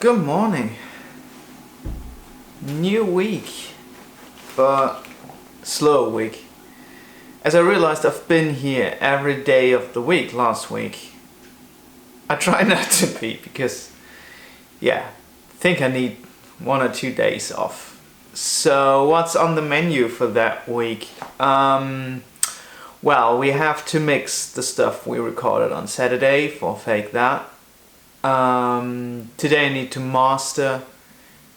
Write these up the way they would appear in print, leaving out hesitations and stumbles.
Good morning. New week, but slow week. As I realized I've been here every day of the week last week. I try not to be because, I think I need 1 or 2 days off. So what's on the menu for that week? Well, we have to mix the stuff we recorded on Saturday for Fake That. Today I need to master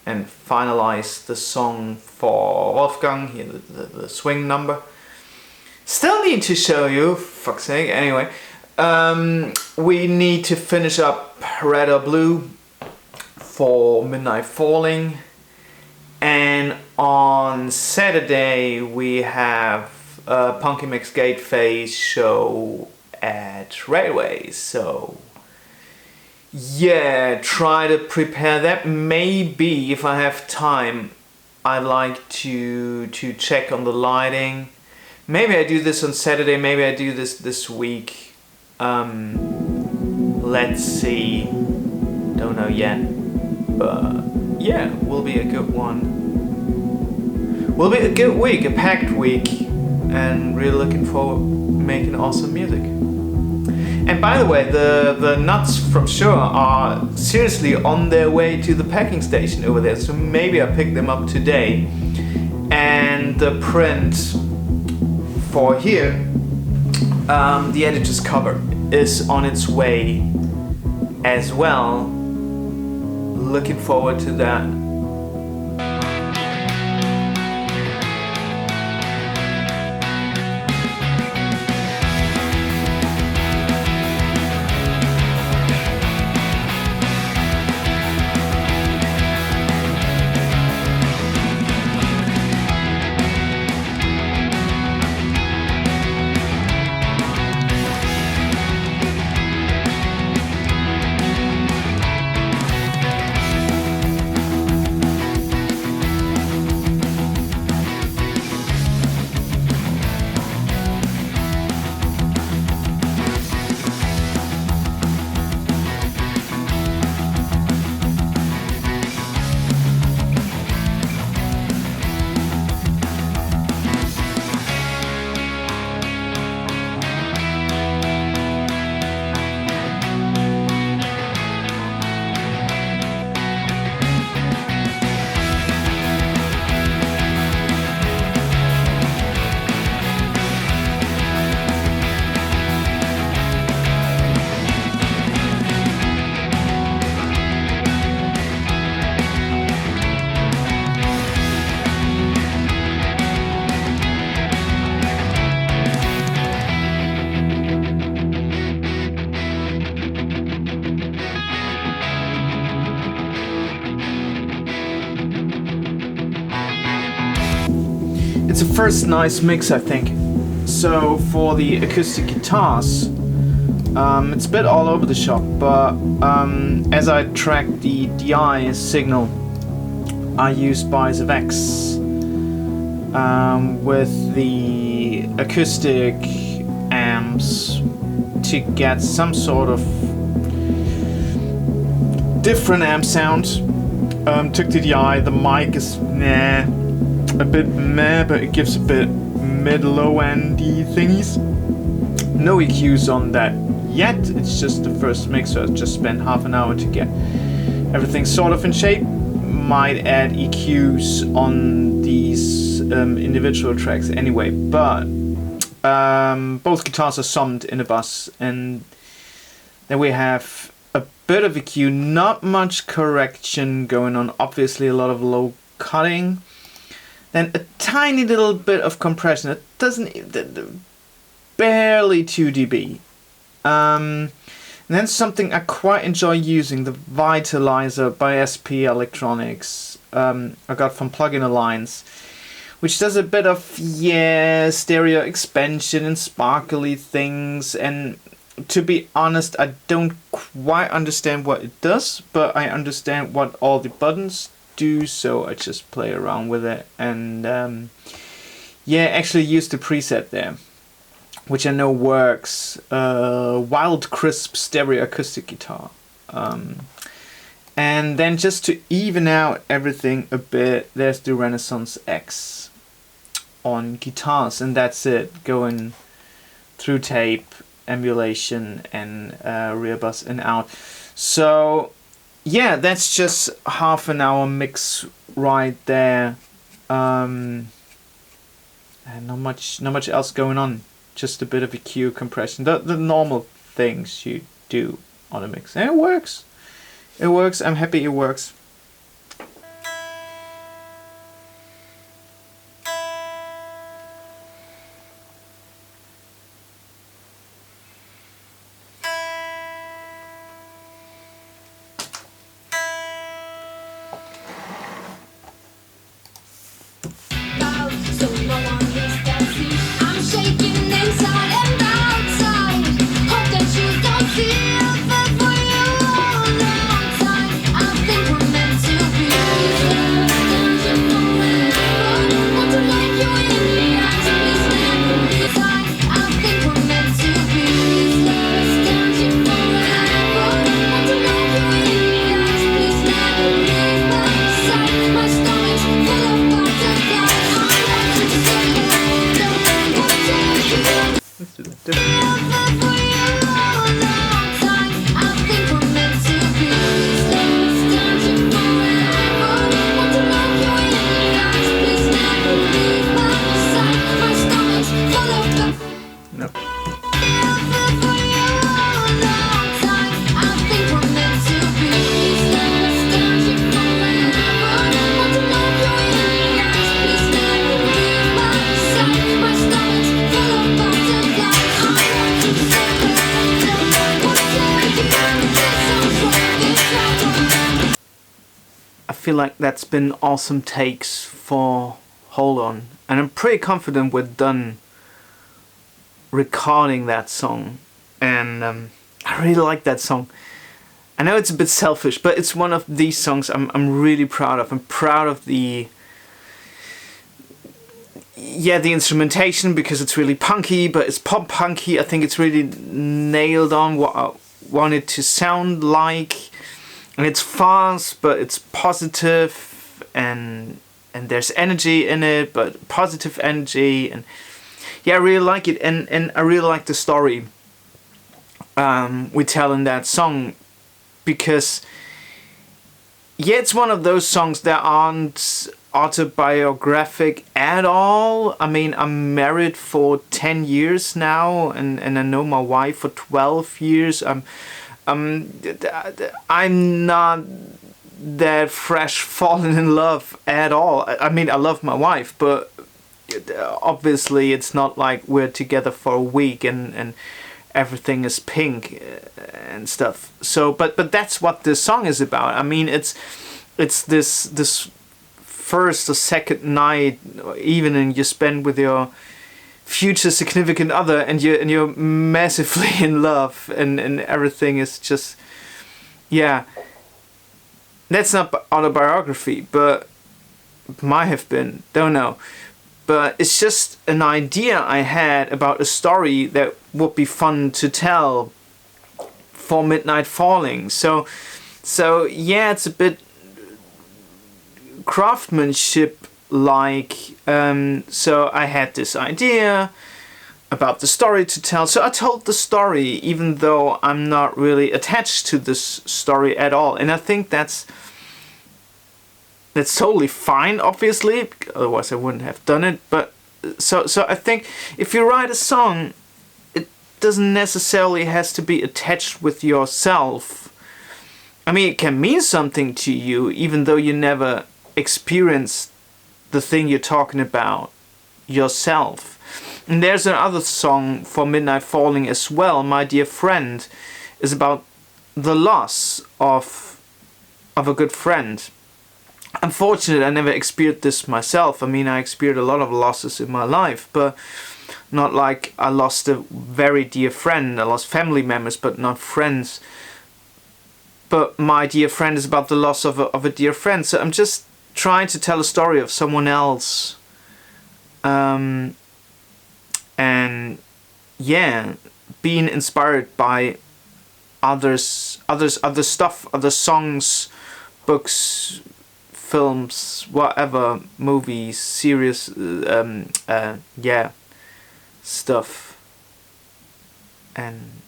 and finalize the song for Wolfgang, here the swing number. Still need to show you, fuck's sake, anyway. We need to finish up Red or Blue for Midnight Falling. And on Saturday we have a Punky Mix Gate Phase show at Railways, so try to prepare that. Maybe if I have time I'd like to check on the lighting. Maybe I do this on Saturday, maybe I do this week. Let's see, don't know yet, but will be a good one. Will be a good week, a packed week, and really looking forward to making awesome music. And by the way, the nuts from Shure are seriously on their way to the packing station over there, so maybe I pick them up today. And the print for here, the editor's cover, is on its way as well. Looking forward to that. It's a first nice mix, I think. So for the acoustic guitars, it's a bit all over the shop, but as I track the DI signal, I use Bias X with the acoustic amps to get some sort of different amp sound. Took the DI, the mic is a bit meh, but it gives a bit mid-low-endy thingies. No EQs on that yet, it's just the first mix, so I just spent half an hour to get everything sort of in shape. Might add EQs on these individual tracks anyway, but both guitars are summed in a bus, and then we have a bit of EQ, not much correction going on, obviously a lot of low cutting. Then a tiny little bit of compression. It doesn't, barely 2 dB. And then something I quite enjoy using, the Vitalizer by SP Electronics. I got from Plugin Alliance, which does a bit of stereo expansion and sparkly things. And to be honest, I don't quite understand what it does, but I understand what all the buttons do, so I just play around with it, and actually use the preset there, which I know works. Wild Crisp stereo acoustic guitar, And then just to even out everything a bit, there's the Renaissance X on guitars, and that's it, going through tape, emulation, and rear bus and out. So yeah, that's just half an hour mix right there. And not much else going on. Just a bit of EQ, compression, the normal things you do on a mix, and it works. It works. I'm happy it works. Feel like that's been awesome takes for Hold On, and I'm pretty confident we're done recording that song, and I really like that song. I know it's a bit selfish, but it's one of these songs I'm really proud of. I'm proud of the instrumentation, because it's really punky, but it's pop punky. I think it's really nailed on what I want it to sound like. And it's fast, but it's positive, and there's energy in it, but positive energy, and yeah, I really like it, and I really like the story we tell in that song, because yeah, it's one of those songs that aren't autobiographic at all. I mean, I'm married for 10 years now, and I know my wife for 12 years. I'm not that fresh fallen in love at all. I mean, I love my wife, but obviously it's not like we're together for a week and everything is pink and stuff. So, but that's what this song is about. I mean, it's this first or second night, evening you spend with your future significant other, and you're massively in love, and everything is just, yeah, that's not autobiography, but might have been, don't know, but it's just an idea I had about a story that would be fun to tell for Midnight Falling. So yeah, it's a bit craftsmanship like. So I had this idea about the story to tell, so I told the story, even though I'm not really attached to this story at all, and I think that's totally fine, obviously, otherwise I wouldn't have done it. But so I think if you write a song, it doesn't necessarily has to be attached with yourself. I mean, it can mean something to you, even though you never experienced the thing you're talking about yourself. And there's another song for Midnight Falling as well, My Dear Friend, is about the loss of a good friend. Unfortunately, I never experienced this myself. I mean, I experienced a lot of losses in my life, but not like I lost a very dear friend. I lost family members, but not friends. But My Dear Friend is about the loss of a dear friend. So I'm just trying to tell a story of someone else, and yeah, being inspired by other stuff, other songs, books, films, whatever, movies, series, yeah, stuff. And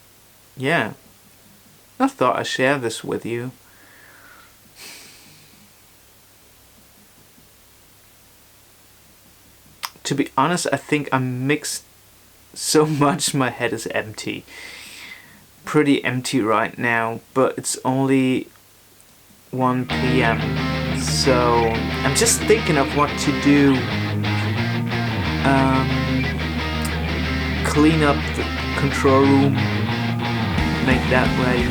yeah, I thought I'd share this with you. To be honest, I think I'm mixed so much my head is empty. Pretty empty right now, but it's only 1 p.m. So I'm just thinking of what to do. Clean up the control room, make that way.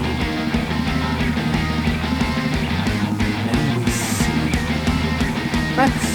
And we see. Let's see.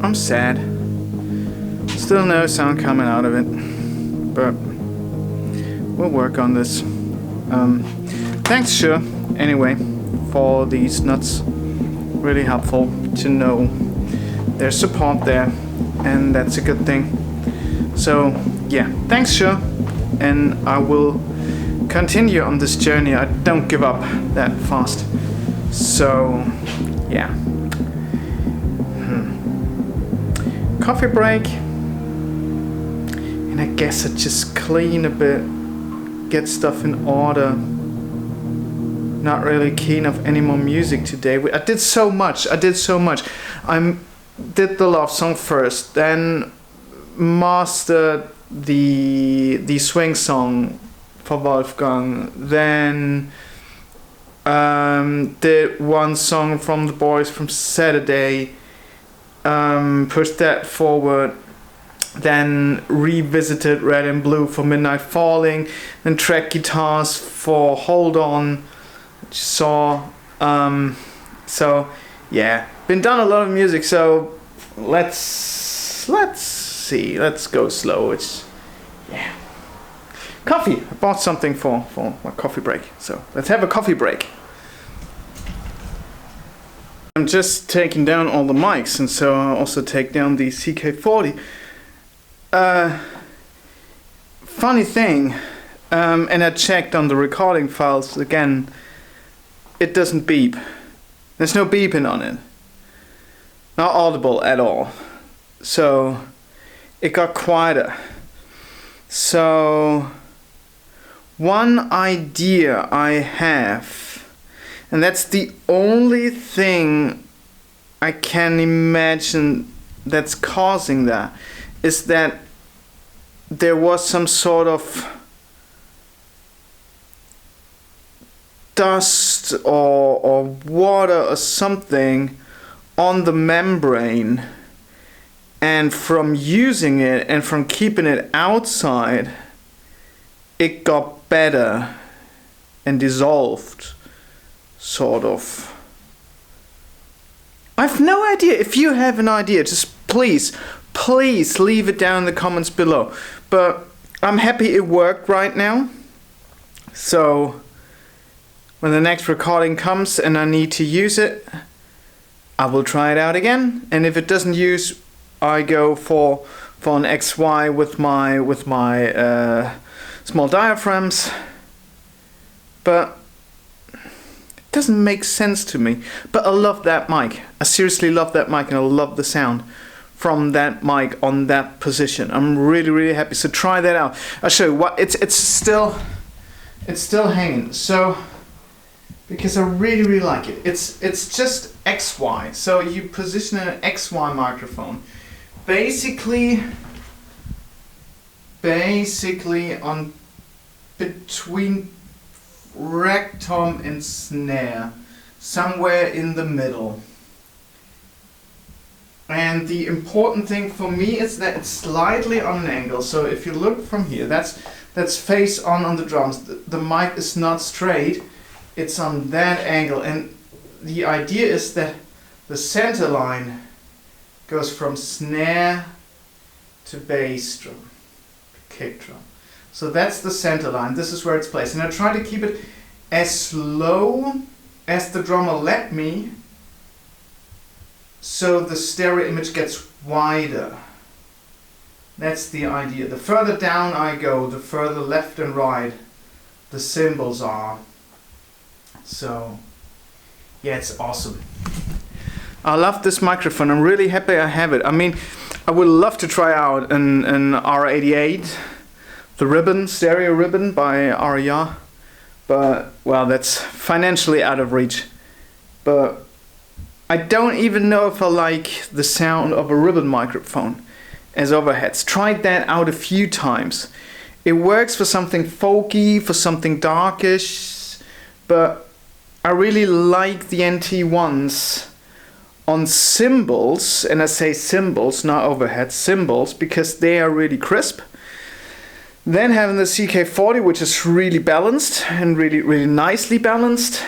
I'm sad. Still no sound coming out of it, but we'll work on this. Thanks, Sure, anyway, for these nuts. Really helpful to know there's support there, and that's a good thing. So, yeah, thanks, Sure, and I will continue on this journey. I don't give up that fast. So, yeah. Coffee break, and I guess I just clean a bit, get stuff in order. Not really keen of any more music today. I did so much. I did the love song first, then mastered the swing song for Wolfgang, then did one song from the boys from Saturday. Pushed that forward, then revisited Red and Blue for Midnight Falling, then track guitars for Hold On, which you saw. So yeah, been done a lot of music. So let's see, let's go slow. It's yeah, coffee. I bought something for my coffee break. So let's have a coffee break. I'm just taking down all the mics, and so I'll also take down the CK40. Funny thing, and I checked on the recording files again, it doesn't beep. There's no beeping on it. Not audible at all. So it got quieter. So one idea I have, and that's the only thing I can imagine that's causing that, is that there was some sort of dust or water or something on the membrane, and from using it and from keeping it outside, it got better and dissolved. Sort of. I've no idea. If you have an idea, just please leave it down in the comments below. But I'm happy it worked right now. So when the next recording comes and I need to use it, I will try it out again. And if it doesn't use, I go for an XY with my small diaphragms. But it doesn't make sense to me. But I love that mic. I seriously love that mic, and I love the sound from that mic on that position. I'm really, really happy. So try that out. I'll show you what it's still hanging. So because I really, really like it. It's just XY. So you position an XY microphone. Basically on between rag tom and snare, somewhere in the middle. And the important thing for me is that it's slightly on an angle. So if you look from here, that's face on the drums. The mic is not straight, it's on that angle. And the idea is that the center line goes from snare to bass drum, kick drum. So that's the center line. This is where it's placed. And I try to keep it as low as the drummer let me, so the stereo image gets wider. That's the idea. The further down I go, the further left and right the cymbals are. So yeah, it's awesome. I love this microphone. I'm really happy I have it. I mean, I would love to try out an R88, the ribbon, stereo ribbon by RER, but well, that's financially out of reach. But I don't even know if I like the sound of a ribbon microphone as overheads. Tried that out a few times. It works for something folky, for something darkish, but I really like the NT1s on cymbals, and I say cymbals, not overhead, cymbals, because they are really crisp. Then having the CK40, which is really balanced and really, really nicely balanced.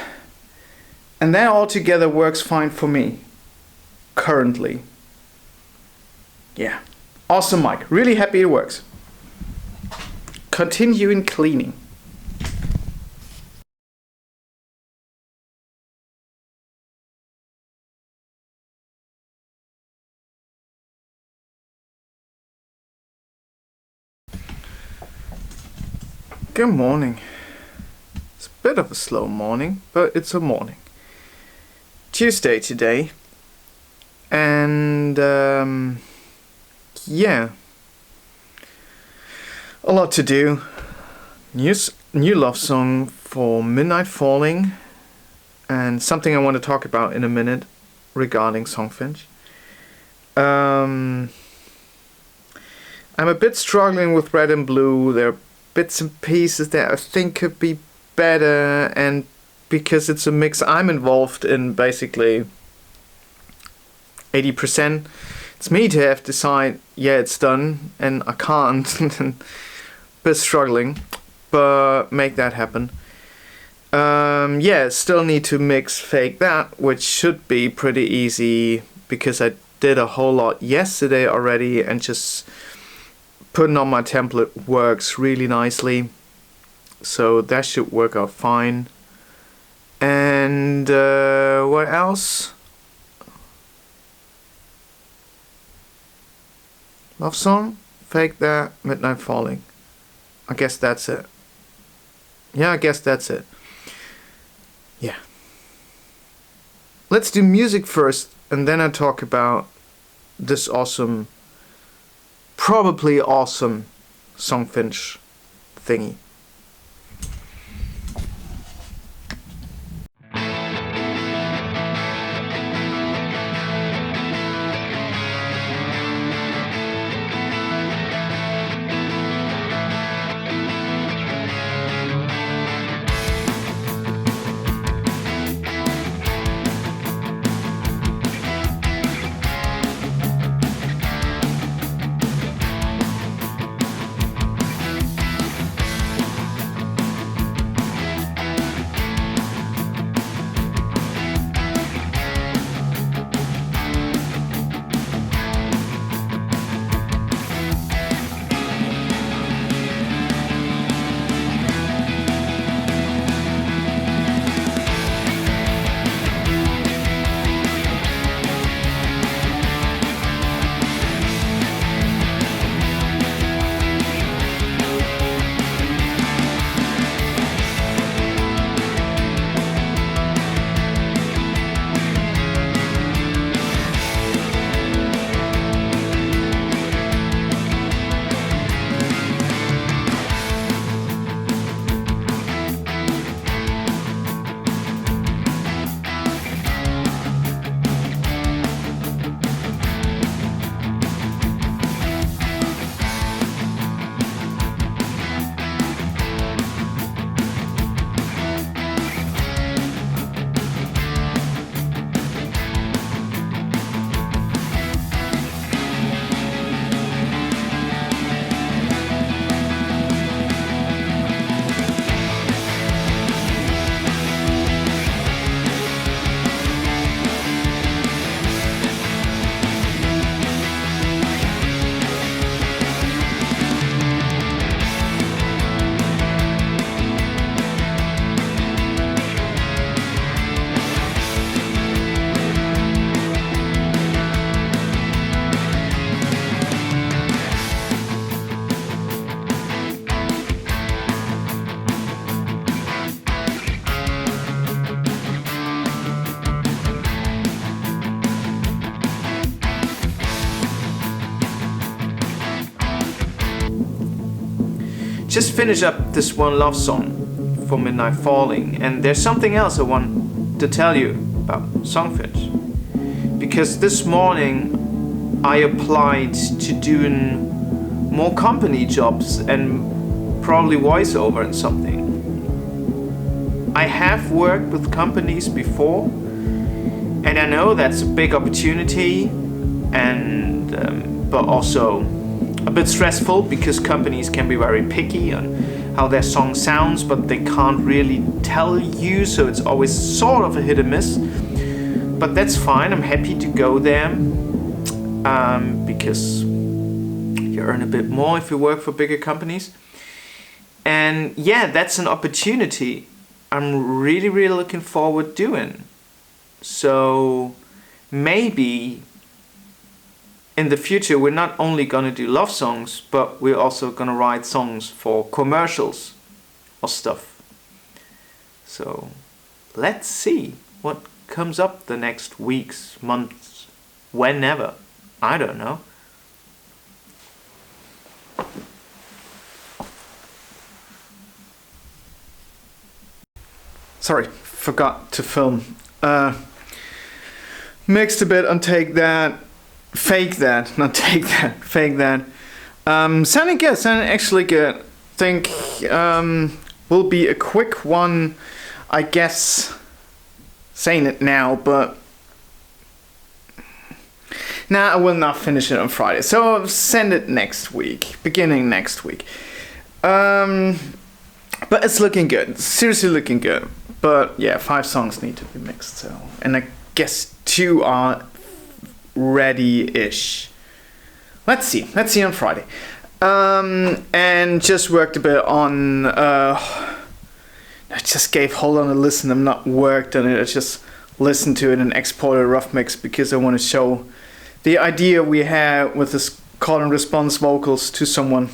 And that altogether works fine for me, currently. Yeah, awesome mic. Really happy it works. Continuing cleaning. Good morning. It's a bit of a slow morning, but it's a morning. Tuesday today, and yeah, a lot to do. New love song for Midnight Falling, and something I want to talk about in a minute regarding Songfinch. I'm a bit struggling with Red and Blue. There are bits and pieces that I think could be better, and because it's a mix I'm involved in basically 80%. It's me to have to decide, yeah, it's done, and I can't. Bit struggling, but make that happen. Yeah, still need to mix Fake That, which should be pretty easy because I did a whole lot yesterday already, and just putting on my template works really nicely. So that should work out fine. And what else? Love song, Fake That, Midnight Falling. I guess that's it. Yeah, I guess that's it. Yeah. Let's do music first, and then I talk about this awesome, probably awesome Songfinch thingy. just finished up this one love song for Midnight Falling, and there's something else I want to tell you about Songfinch. Because this morning I applied to doing more company jobs and probably voiceover and something. I have worked with companies before, and I know that's a big opportunity, and but also a bit stressful because companies can be very picky on how their song sounds, but they can't really tell you, so it's always sort of a hit and miss. But that's fine, I'm happy to go there, because you earn a bit more if you work for bigger companies. And yeah, that's an opportunity I'm really, really looking forward doing. So maybe in the future we're not only gonna do love songs, but we're also gonna write songs for commercials or stuff. So let's see what comes up the next weeks, months, whenever. I don't know. Sorry, forgot to film. Mixed a bit on take that, fake that, not take that, fake that. Sounding good, sounding actually good. Think will be a quick one, I guess. Saying it now, but I will not finish it on Friday. So I'll send it next week, beginning next week. But it's looking good, seriously looking good. But yeah, 5 songs need to be mixed, so, and I guess 2 are ready-ish. Let's see on Friday. And just worked a bit on, I just gave Hold On a listen, I'm not worked on it, I just listened to it and exported a rough mix because I want to show the idea we had with this call and response vocals to someone.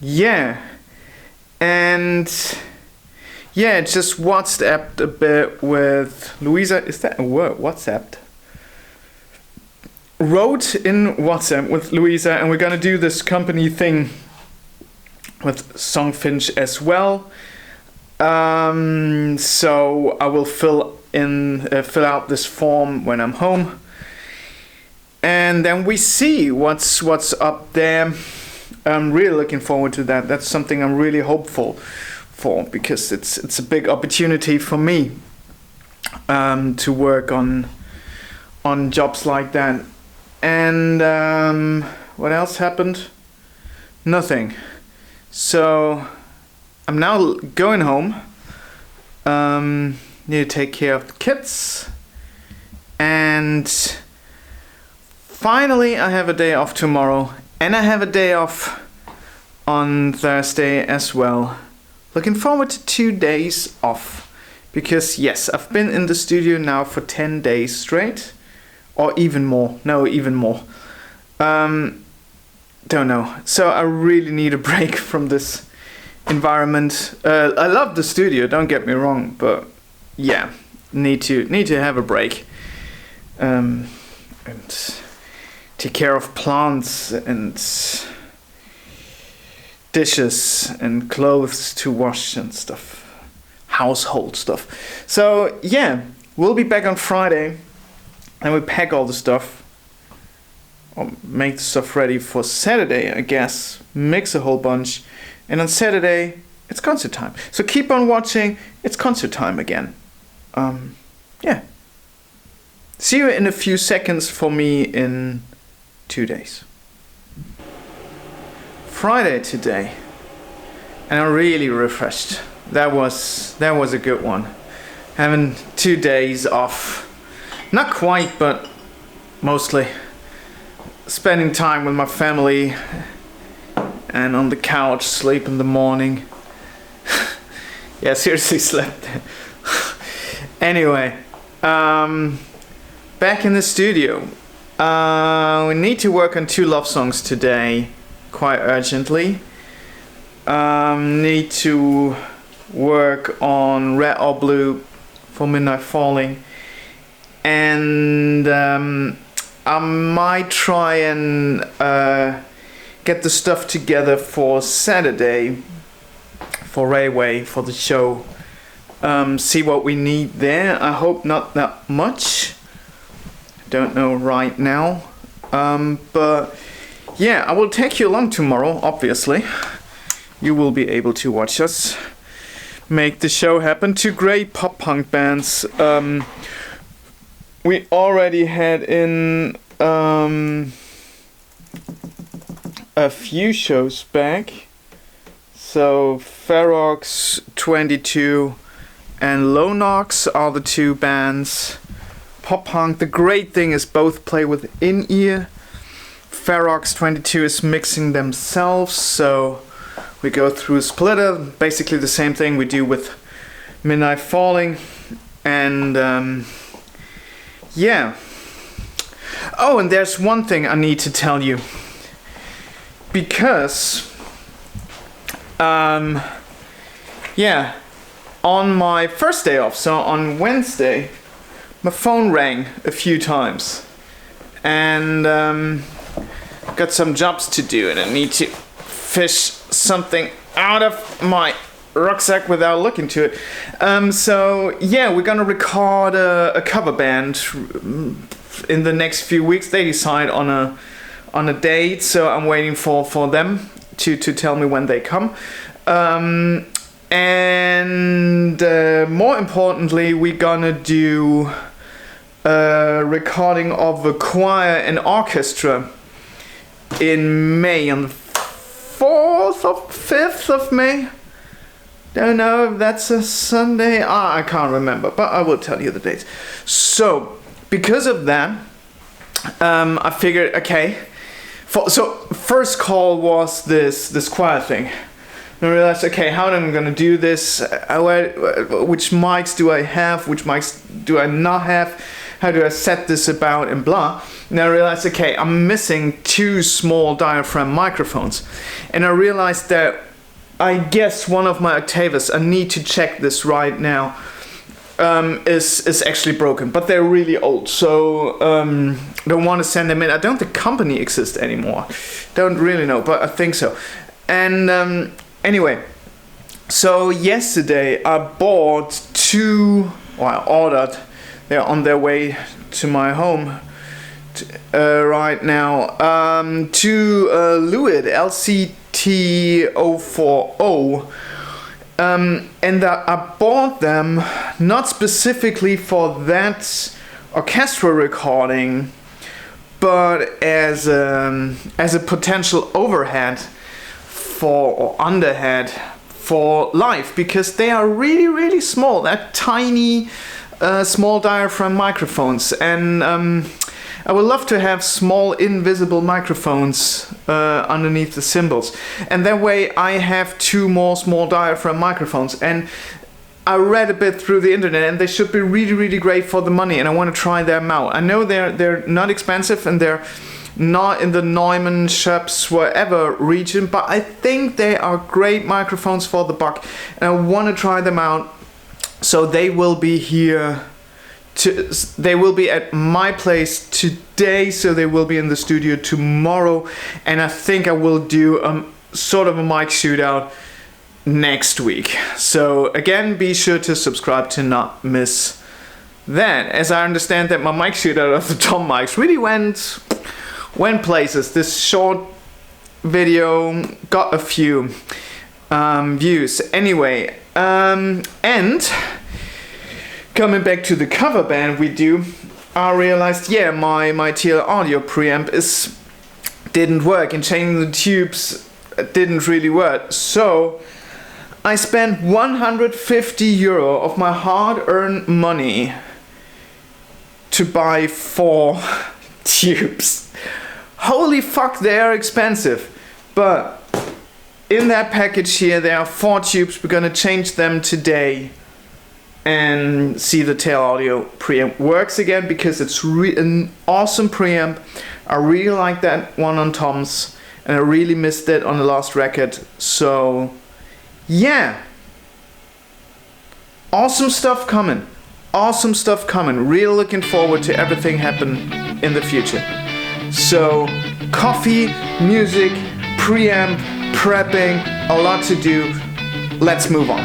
Yeah, and yeah, just WhatsApped a bit with Louisa. Is that a word? WhatsApped? Wrote in WhatsApp with Louisa, and we're gonna do this company thing with Songfinch as well. So I will fill out this form when I'm home, and then we see what's up there. I'm really looking forward to that. That's something I'm really hopeful for, because it's a big opportunity for me to work on jobs like that. And what else happened? Nothing. So I'm now going home. Need to take care of the kids, and finally I have a day off tomorrow, and I have a day off on Thursday as well. Looking forward to 2 days off, because yes, I've been in the studio now for 10 days straight, or even more. No, even more. Don't know. So I really need a break from this environment. I love the studio, don't get me wrong, but yeah, need to have a break. And take care of plants and dishes and clothes to wash and stuff, household stuff. So yeah, we'll be back on Friday, and we pack all the stuff, or make the stuff ready for Saturday, I guess, mix a whole bunch, and on Saturday it's concert time. So keep on watching, it's concert time again. Yeah, see you in a few seconds for me in 2 days. Friday today, and I'm really refreshed. That was a good one. Having 2 days off, not quite, but mostly. Spending time with my family, and on the couch, sleep in the morning. Yeah, seriously slept. Anyway, back in the studio. We need to work on 2 love songs today, quite urgently. Need to work on Red or Blue for Midnight Falling, and I might try and get the stuff together for Saturday, for Railway, for the show. See what we need there. I hope not that much. Don't know right now. But yeah, I will take you along tomorrow, obviously. You will be able to watch us make the show happen. 2 great pop punk bands. We already had in a few shows back. So Ferox 22 and Lonox are the 2 bands. Pop punk. The great thing is both play with in-ear. Ferox 22 is mixing themselves, so we go through a splitter, basically the same thing we do with Midnight Falling. And yeah. Oh, and there's one thing I need to tell you. Because yeah, on my first day off, so on Wednesday, my phone rang a few times, and got some jobs to do, and I need to fish something out of my rucksack without looking to it. So yeah, we're gonna record a cover band in the next few weeks. They decide on a date, so I'm waiting for them to tell me when they come. And more importantly, we're gonna do a recording of a choir and orchestra in May, on the 4th or 5th of May. Don't know if that's a Sunday. I can't remember, but I will tell you the dates. So because of that, I figured, okay. So first call was this choir thing. And I realized, okay, how am I going to do this? Which mics do I have? Which mics do I not have? How do I set this about and blah? And I realized, okay, I'm missing 2 small diaphragm microphones. And I realized that I guess one of my Octavius, I need to check this right now, is actually broken, but they're really old, so don't want to send them in. I don't think the company exists anymore. Don't really know, but I think so. And anyway, so yesterday I bought 2, or I ordered, they're on their way to my home right now, 2 Lewitt LCT040. And I bought them not specifically for that orchestral recording, but as a potential overhead or underhead for live, because they are really, really small. They're tiny, small diaphragm microphones, and I would love to have small invisible microphones underneath the cymbals, and that way I have 2 more small diaphragm microphones. And I read a bit through the internet, and they should be really, really great for the money, and I want to try them out. I know they're not expensive, and they're not in the Neumann, Schoeps, wherever region, but I think they are great microphones for the buck, and I want to try them out. So they will be here. They will be at my place today, so they will be in the studio tomorrow, and I think I will do sort of a mic shootout next week. So again, be sure to subscribe to not miss that. As I understand that my mic shootout of the Tom mics really went places. This short video got a few views. Anyway, and coming back to the cover band we do, I realized, yeah, my TL audio preamp didn't work, and changing the tubes didn't really work. So I spent 150 euro of my hard-earned money to buy 4 tubes. Holy fuck, they are expensive. But in that package here, there are 4 tubes. We're gonna change them today and see the TL audio preamp works again, because it's an awesome preamp. I really like that one on Tom's, and I really missed it on the last record. So yeah, awesome stuff coming. Awesome stuff coming. Really looking forward to everything happen in the future. So coffee, music, preamp, prepping, a lot to do. Let's move on.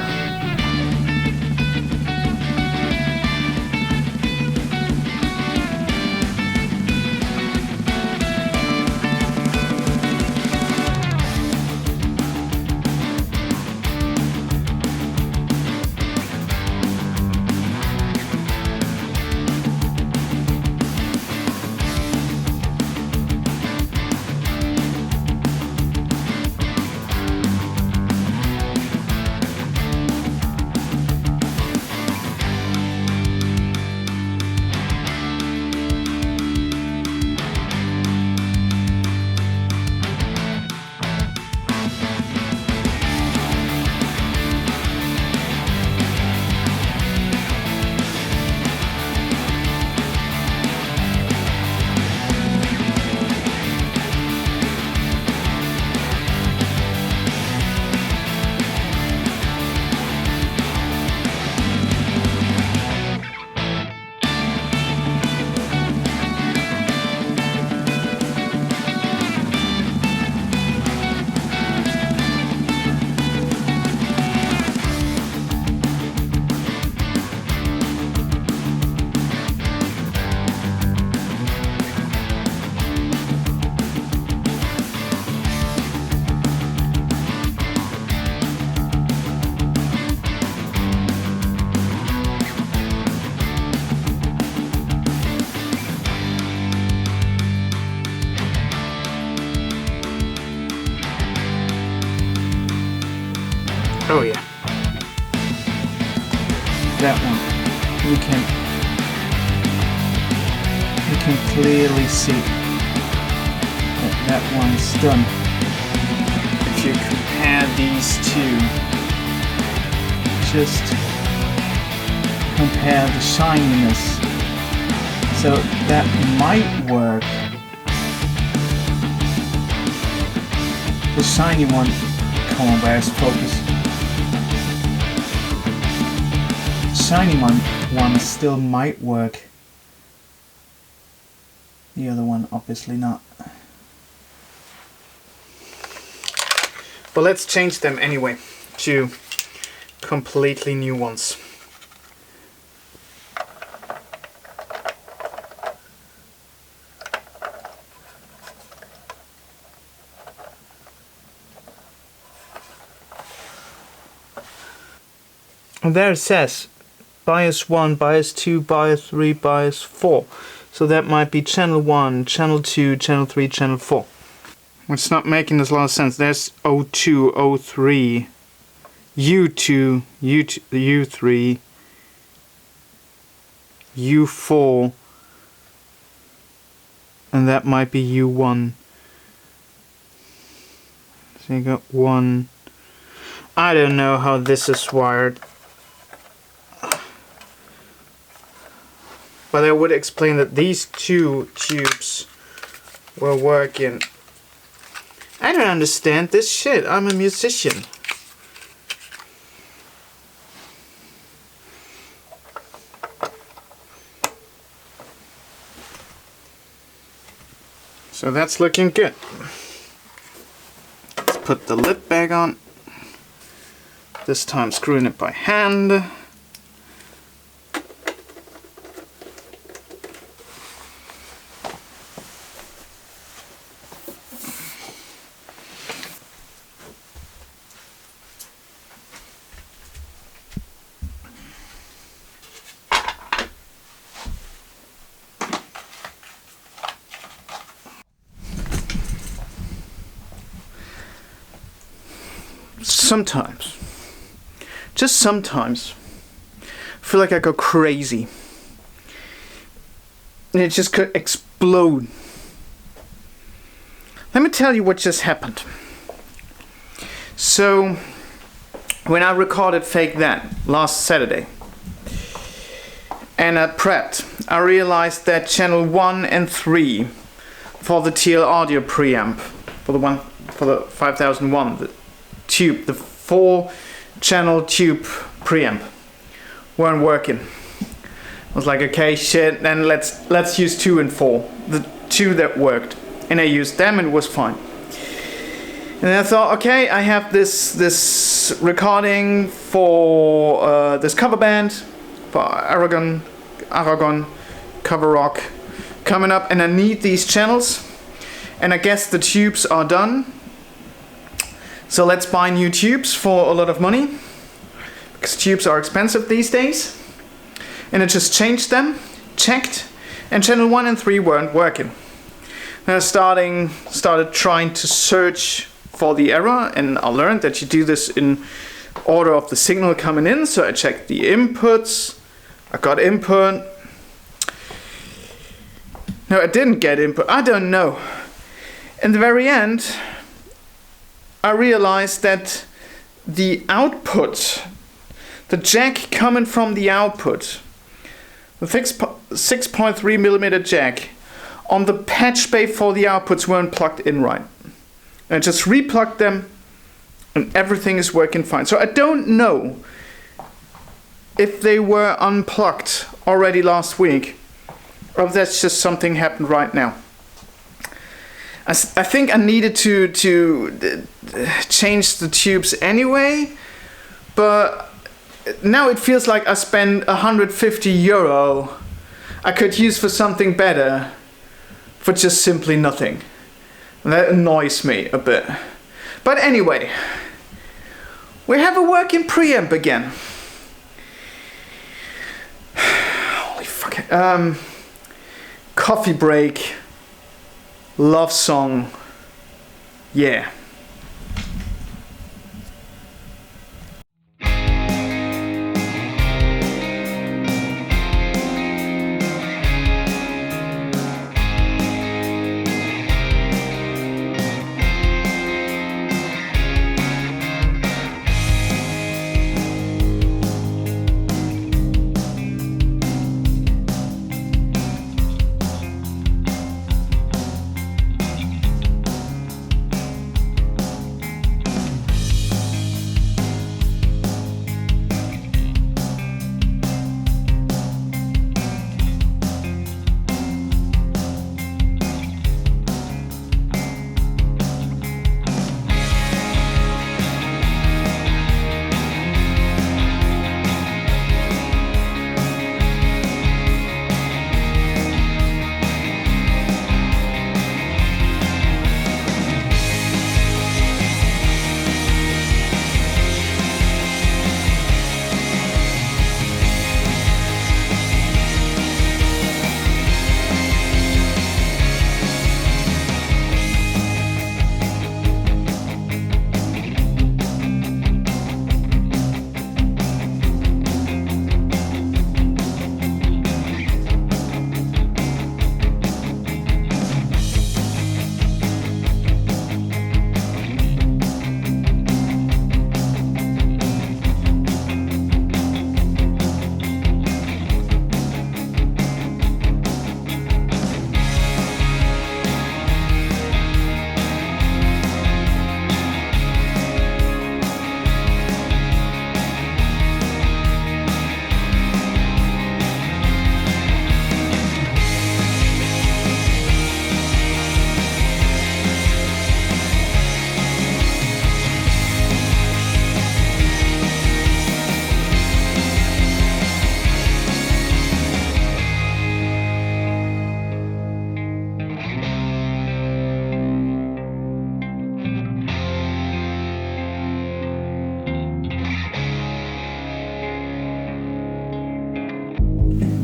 Oh yeah. That one. You can clearly see that one's done. If you compare these two, just compare the shininess. So that might work. The shiny one, come on, where's focus? Shiny one still might work. The other one obviously not. But let's change them anyway to completely new ones. And there it says bias 1, bias 2, bias 3, bias 4. So that might be channel 1, channel 2, channel 3, channel 4. It's not making a lot of sense. There's O2, O3, U2, U3, U4, and that might be U1. So you got 1. I don't know how this is wired. But I would explain that these two tubes were working. I don't understand this shit. I'm a musician. So that's looking good. Let's put the lid back on. This time screwing it by hand. Sometimes, just sometimes, I feel like I go crazy. And it just could explode. Let me tell you what just happened. So, when I recorded Fake That last Saturday, and I prepped, I realized that channel 1 and 3 for the TL Audio preamp, for the 5001, the tube, the 4-channel tube preamp, weren't working. I was like, okay, shit, then let's use 2 and 4, the 2 that worked, and I used them and it was fine. And I thought, okay, I have this recording for this cover band for Aragon cover rock coming up, and I need these channels, and I guess the tubes are done. So let's buy new tubes for a lot of money, because tubes are expensive these days. And I just changed them, checked, and channel 1 and 3 weren't working. Then I started trying to search for the error, and I learned that you do this in order of the signal coming in. So I checked the inputs, I got input. No, I didn't get input, I don't know. In the very end, I realized that the output, the jack coming from the output, the 6.3 millimeter jack on the patch bay for the outputs weren't plugged in right. I just replugged them and everything is working fine. So I don't know if they were unplugged already last week or if that's just something happened right now. I think I needed to change the tubes anyway, but now it feels like I spent €150 I could use for something better for just simply nothing. And that annoys me a bit. But anyway, we have a working preamp again. Holy fuck. Coffee break. Love song. Yeah.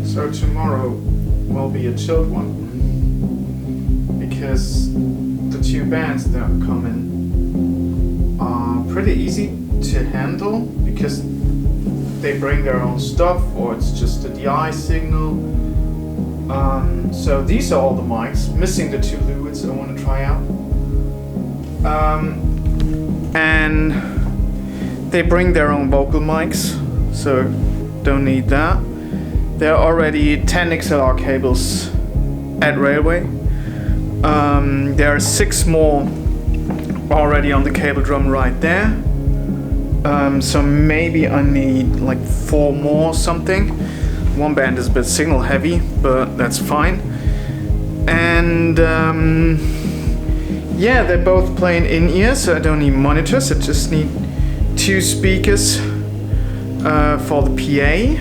So tomorrow will be a chilled one, because the two bands that come in are pretty easy to handle, because they bring their own stuff, or it's just a DI signal. So these are all the mics, missing the two Lewids I want to try out. And they bring their own vocal mics, so don't need that. There are already 10 XLR cables at Railway. There are 6 more already on the cable drum right there. So maybe I need like 4 more or something. One band is a bit signal heavy, but that's fine. And Yeah, they're both playing in ear, so I don't need monitors. I just need 2 speakers for the PA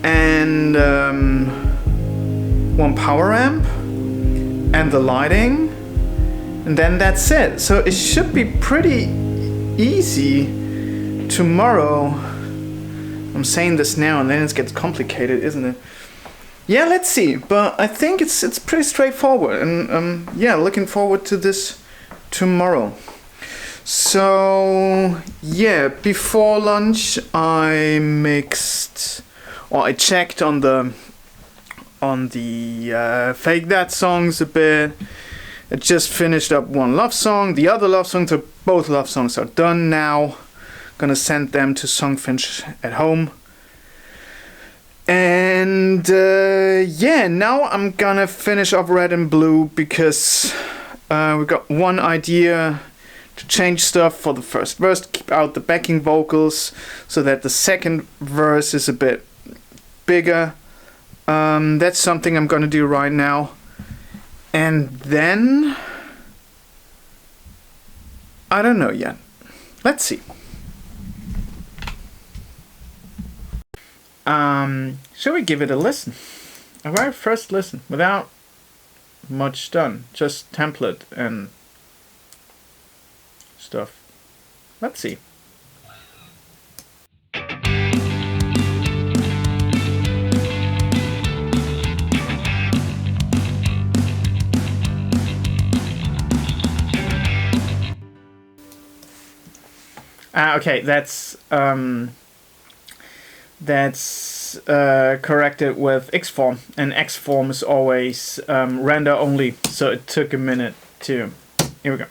and 1 power amp and the lighting, and then that's it. So it should be pretty easy tomorrow. I'm saying this now and then it gets complicated, isn't it? Yeah, let's see. But I think it's pretty straightforward, and yeah, looking forward to this tomorrow. So yeah, before lunch I mixed, or I checked on the Fake That songs a bit. I just finished up one love song. The other love songs, both love songs are done now. Gonna send them to Songfinch at home. And yeah, now I'm gonna finish up Red and Blue because we got one idea to change stuff for the first verse, keep out the backing vocals so that the second verse is a bit bigger. That's something I'm gonna do right now. And then I don't know yet. Let's see. Shall we give it a listen? A very first listen, without much done, just template and stuff. Let's see. Okay, that's corrected with Xform, and Xform is always render only, so it took a minute to. Here we go.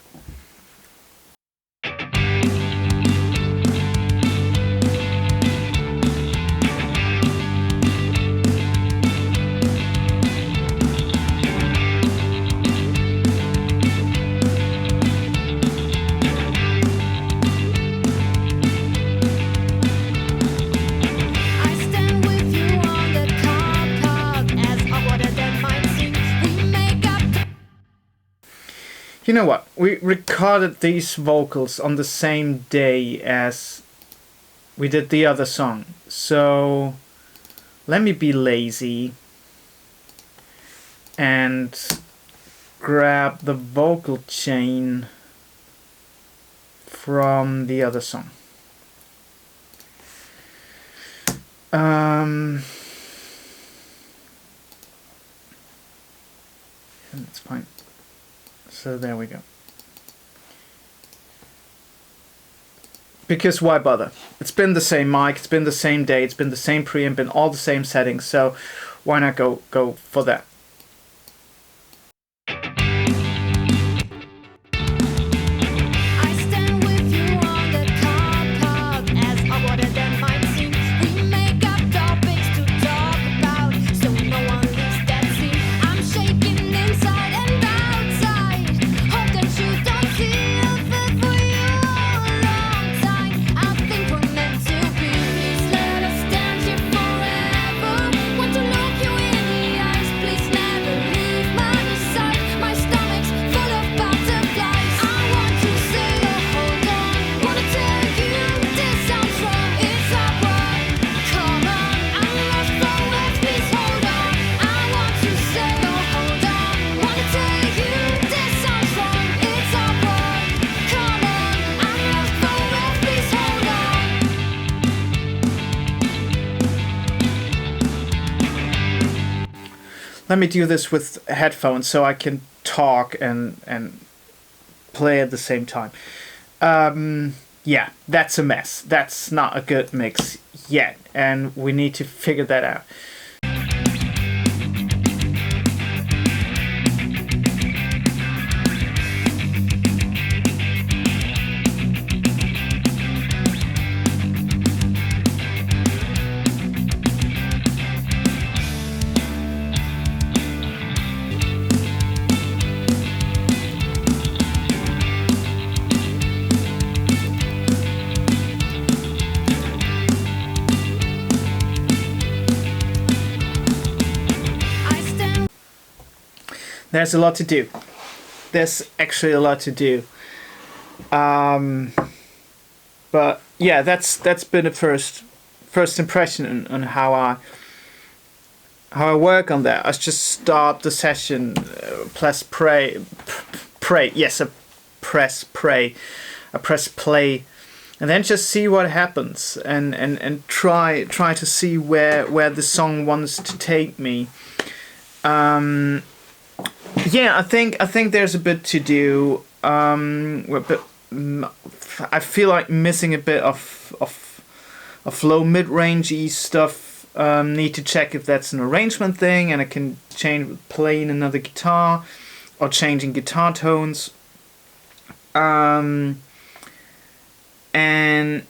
You know what? We recorded these vocals on the same day as we did the other song. So let me be lazy and grab the vocal chain from the other song. That's fine. So there we go. Because why bother? It's been the same mic, it's been the same day, it's been the same preamp, been all the same settings, so why not go for that? Let me do this with headphones so I can talk and play at the same time. Yeah, that's a mess. That's not a good mix yet, and we need to figure that out. There's a lot to do. there's actually a lot to do. But yeah, that's been a first impression on how I work on that. I just start the session, press play. Yes, I press play, and then just see what happens, and try to see where the song wants to take me. Yeah, I think there's a bit to do. But I feel like missing a bit of low mid-rangey stuff. Need to check if that's an arrangement thing, and I can change with playing another guitar or changing guitar tones. And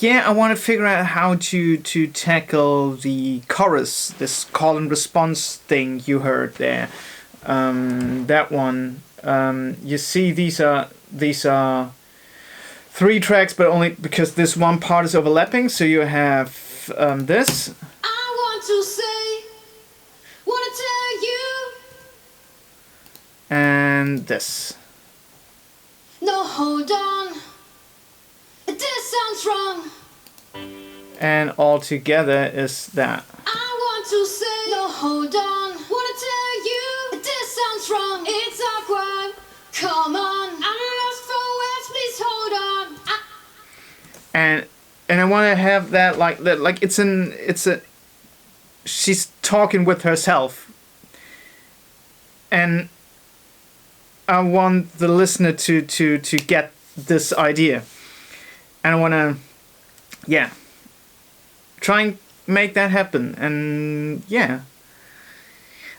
yeah, I want to figure out how to tackle the chorus, this call and response thing you heard there. That one. You see, these are 3 tracks, but only because this one part is overlapping. So you have this. I want to say, want to tell you. And this. No, hold on. This sounds wrong. And all together is that. I want to say, no, hold on. Want to tell you. This sounds wrong. It's awkward. Come on. I'm lost for words. Please hold on. And I want to have that like it's a. She's talking with herself. And I want the listener to get this idea. And I want to, yeah, try and make that happen. And yeah,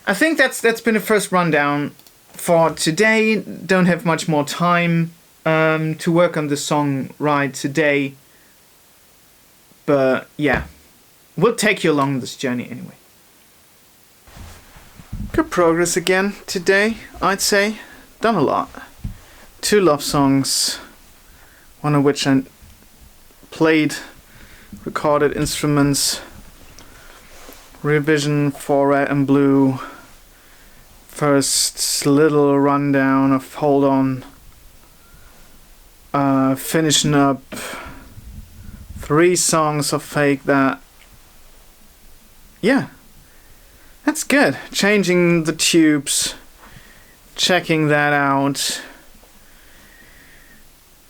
I think that's been a first rundown for today. Don't have much more time to work on the song right today. But yeah, we'll take you along this journey anyway. Good progress again today, I'd say. Done a lot. 2 love songs, one of which I played, recorded instruments, revision for Red and Blue, first little rundown of Hold On, finishing up 3 songs of Fake That. Yeah, that's good. Changing the tubes, checking that out.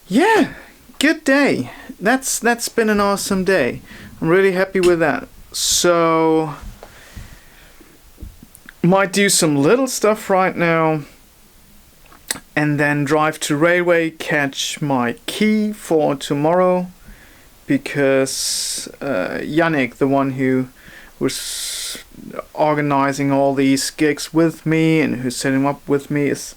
Yeah, good day. That's been an awesome day. I'm really happy with that. So might do some little stuff right now, and then drive to Railway, catch my key for tomorrow, because Yannick, the one who was organizing all these gigs with me and who's setting up with me, is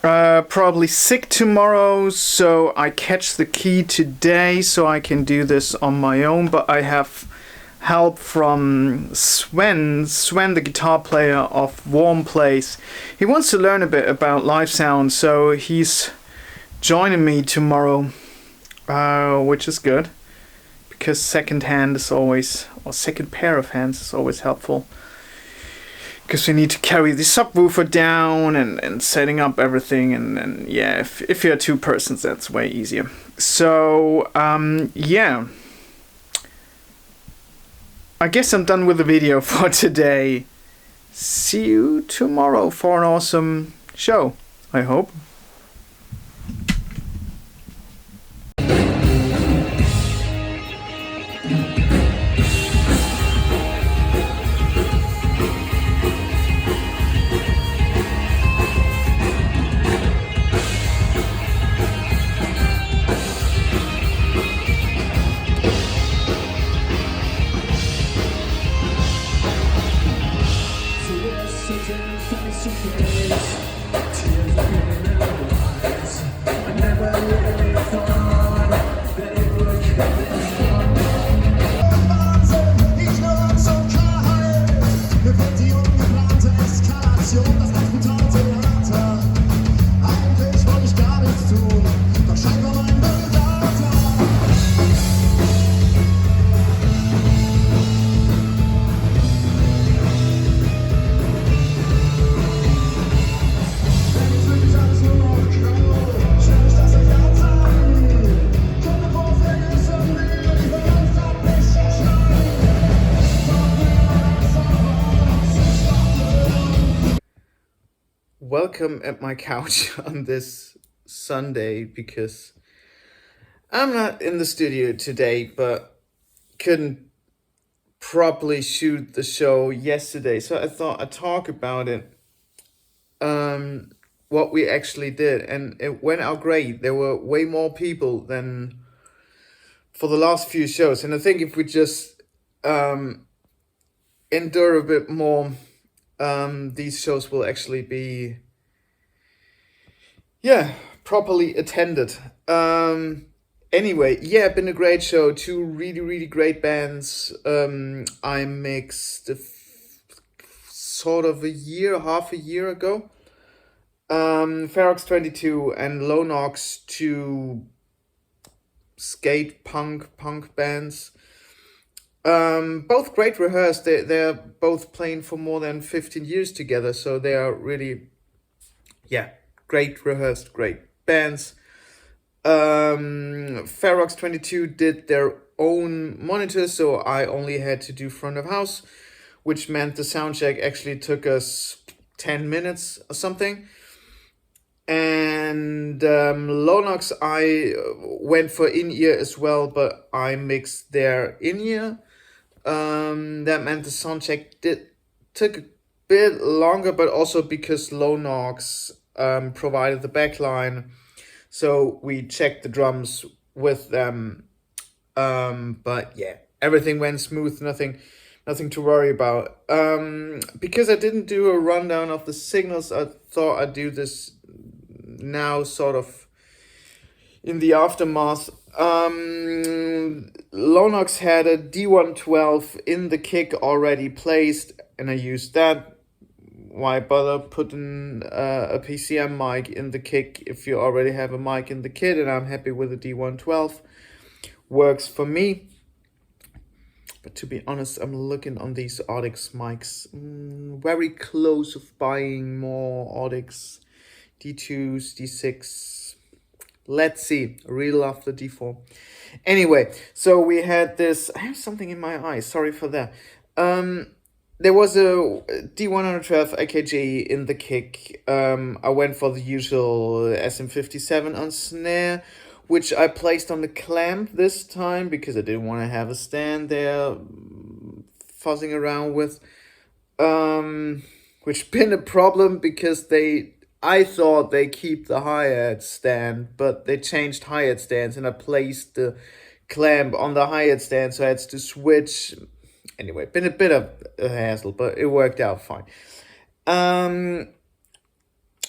probably sick tomorrow, so I catch the key today so I can do this on my own. But I have help from Sven, the guitar player of Warm Place. He wants to learn a bit about live sound, so he's joining me tomorrow, which is good, because second pair of hands is always helpful. Because we need to carry the subwoofer down and setting up everything, and yeah, if you're 2 persons, that's way easier. So yeah, I guess I'm done with the video for today. See you tomorrow for an awesome show, I hope. welcome at my couch on this Sunday because I'm not in the studio today, but couldn't properly shoot the show yesterday. So I thought I'd talk about it, what we actually did. And it went out great. There were way more people than for the last few shows. And I think if we just endure a bit more, these shows will actually be, properly attended. Anyway, yeah, been a great show. Two really, really great bands. I mixed sort of half a year ago. Ferox 22 and Lonox, two skate punk bands. Both great rehearsed. They're both playing for more than 15 years together, so they are really, great rehearsed, great bands. Ferox 22 did their own monitors, so I only had to do front of house, which meant the sound check actually took us 10 minutes or something. And Lonox, I went for in-ear as well, but I mixed their in-ear. That meant the sound check took a bit longer, but also because Lonox provided the backline, so we checked the drums with them. But yeah, everything went smooth, nothing to worry about. Because I didn't do a rundown of the signals, I thought I'd do this now, sort of in the aftermath. Lonox had a D112 in the kick already placed, and I used that. Why bother putting a PCM mic in the kick if you already have a mic in the kit? And I'm happy with the D112. Works for me. But to be honest, I'm looking on these Audix mics. Very close of buying more Audix D2s, D6. Let's see. I really love the D4. Anyway, so we had this. I have something in my eye. Sorry for that. There was a D112 AKG in the kick. I went for the usual SM57 on snare, which I placed on the clamp this time because I didn't want to have a stand there fuzzing around with. Which been a problem because I thought they keep the hi-hat stand, but they changed hi-hat stands and I placed the clamp on the hi-hat stand, so I had to switch. Anyway, been a bit of a hassle, but it worked out fine.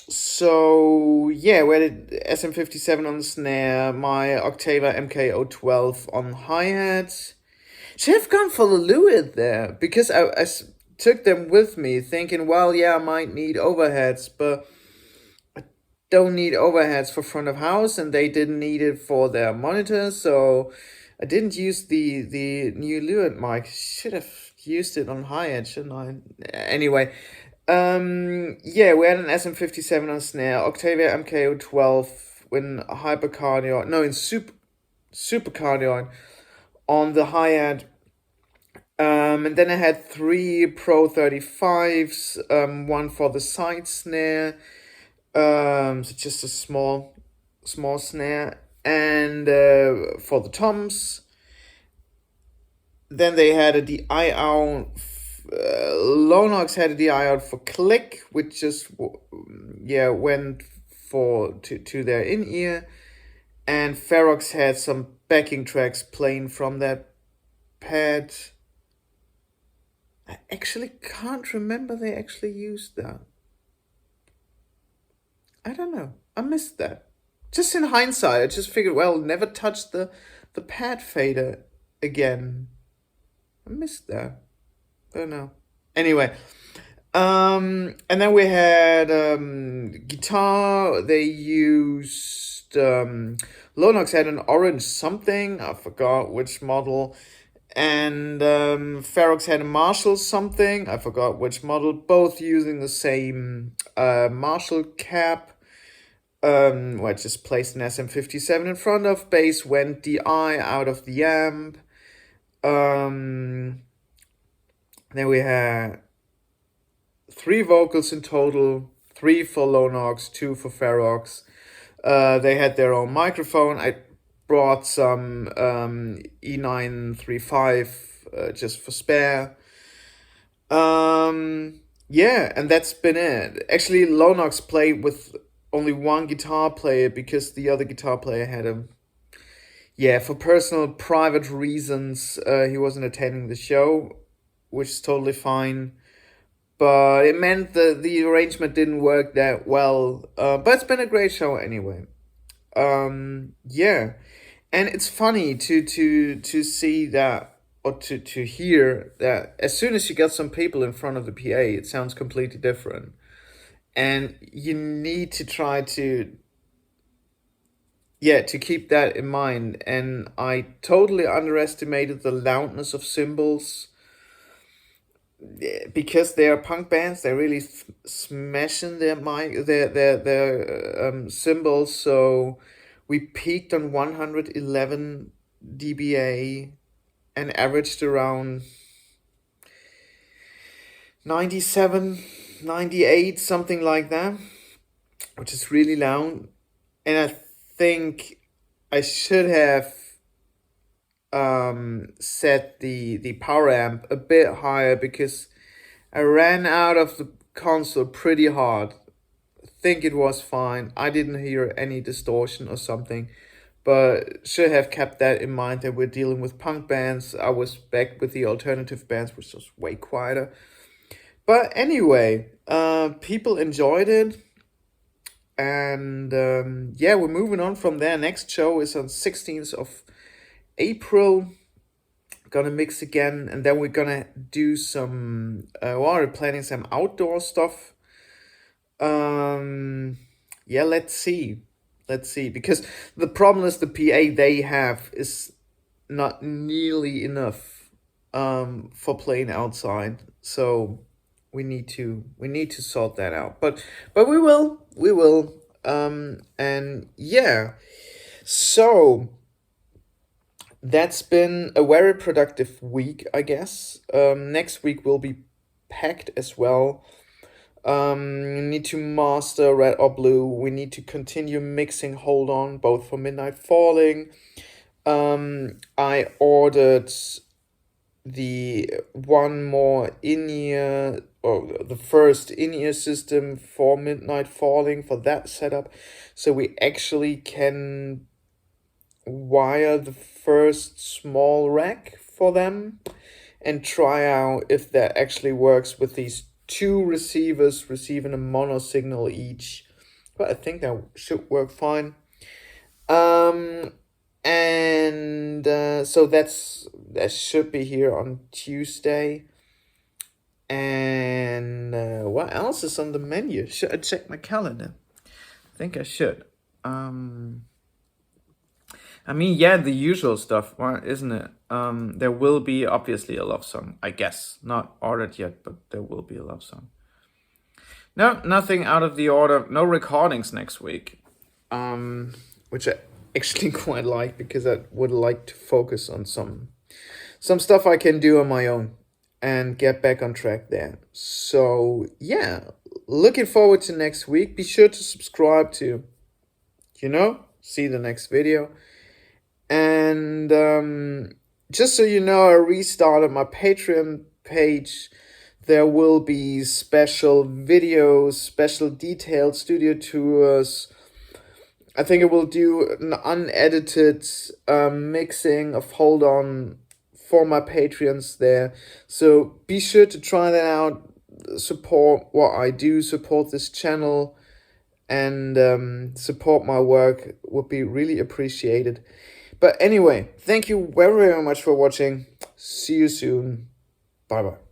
So yeah, we had SM57 on the snare, my Octava MK012 on hi-hat. Should have gone for the Lewis there, because I took them with me thinking, well, yeah, I might need overheads, but I don't need overheads for front of house, and they didn't need it for their monitor, so I didn't use the new Lewis mic. Should have used it on hi-hat, shouldn't I? Anyway, we had an SM57 on snare, Octavia MK012 in hypercardioid, no, in supercardioid on the hi-hat. And then I had 3 Pro 35s, one for the side snare, so just a small snare, and for the toms. Then they had a DI out. Lonox had a DI out for click, which just went to their in-ear, and Ferox had some backing tracks playing from that pad. I actually can't remember they actually used that. I don't know. I missed that. Just in hindsight, I just figured, well, never touch the pad fader again. I missed that. I don't know. Anyway, and then we had guitar. They used Lonox had an orange something. I forgot which model. And Ferox had a Marshall something. I forgot which model. Both using the same Marshall cap. I just placed an SM57 in front of. Bass went DI out of the amp. Then we had 3 vocals in total, 3 for Lonox, 2 for Ferox. They had their own microphone. I brought some E935 just for spare. Yeah, and that's been it. Actually, Lonox played with only one guitar player because the other guitar player had a, yeah, for personal private reasons, he wasn't attending the show, which is totally fine. But it meant the arrangement didn't work that well. But it's been a great show anyway. Yeah, and it's funny to see that, or to hear that as soon as you get some people in front of the PA, it sounds completely different. And you need to try to, yeah, to keep that in mind. And I totally underestimated the loudness of cymbals. Because they are punk bands, they're really smashing their mic, their cymbals. So we peaked on 111 dBA and averaged around 97, 98, something like that, which is really loud. And I think I should have set the power amp a bit higher because I ran out of the console pretty hard. I think it was fine. I didn't hear any distortion or something, but should have kept that in mind that we're dealing with punk bands. I was back with the alternative bands, which was way quieter. But anyway, people enjoyed it. And yeah, we're moving on from there. Next show is on 16th of April. Gonna mix again, and then we're gonna do some we're planning some outdoor stuff. Yeah, let's see, because the problem is the PA they have is not nearly enough for playing outside, so we need to sort that out, but we will. And yeah, so that's been a very productive week, I guess. Next week will be packed as well. We need to master Red or Blue. We need to continue mixing Hold On, both for Midnight Falling. I ordered the one more in-ear, or the first in-ear system for Midnight Falling, for that setup. So we actually can wire the first small rack for them and try out if that actually works with these 2 receivers receiving a mono signal each. But I think that should work fine. And so that should be here on Tuesday. And what else is on the menu? Should I check my calendar? I think I should. I mean, yeah, the usual stuff, isn't it? There will be obviously a love song, I guess. Not ordered yet, but there will be a love song. No, nothing out of the order. No recordings next week. Which I actually quite like, because I would like to focus on some stuff I can do on my own and get back on track there. So yeah, looking forward to next week. Be sure to subscribe to, see the next video. And just so you know, I restarted my Patreon page. There will be special videos, special detailed studio tours. I think I will do an unedited mixing of Hold On for my Patreons there. So be sure to try that out. Support what I do, support this channel, and support my work would be really appreciated. But anyway, thank you very, very much for watching. See you soon. Bye-bye.